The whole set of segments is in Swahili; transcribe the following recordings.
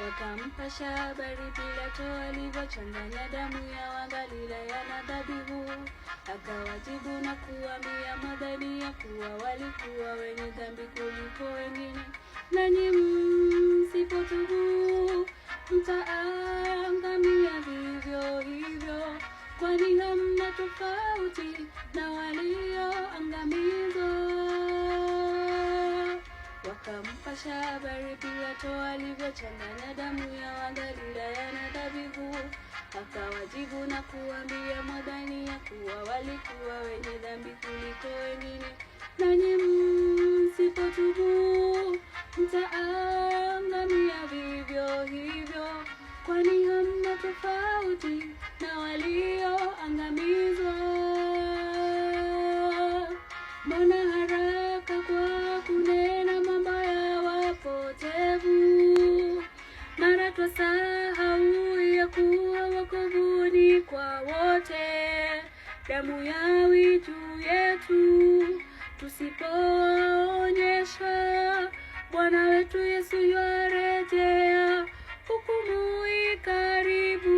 Wakampasha habari Pilato alivyochanganya damu ya Wagalilaya na dhabihu. Akawajibu na kuambia madhani ya kuwa walikuwa wenye dhambi kuliko wengine, nanyi msipotubu mtaangamia vivyo hivyo, kwani hamna tofauti na walioangamizwa. Wakampasha habari Pilato alivyochanganya damu ya Wagalilaya na dhabihu. Akawajibu na kuambia madhani ya kuwa walikuwa wenye dhambi kuliko wengine, nanyi msipotubu mtaangamia vivyo hivyo, kwani hamna tofauti na walioangamizwa. Mbona haraka kwa kunena mambo ya wapotevu? Mara twasahau ya kuwa wokovu ni kwa wote. Damu yawi juu yetu tusipoonyesha Bwana wetu Yesu yuarejea, hukumu ikaribu.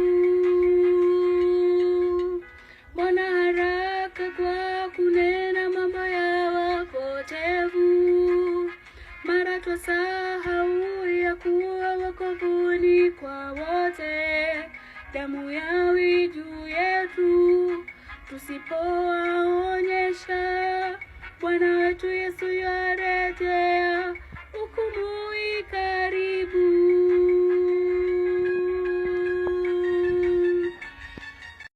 Mbona haraka kwa kunena mambo ya wapotevu? Mara twasahau ya kuwa wokovu ni kwa wote. Damu yawi juu yetu tusipoonyesha Bwana wetu Yesu yuarejea.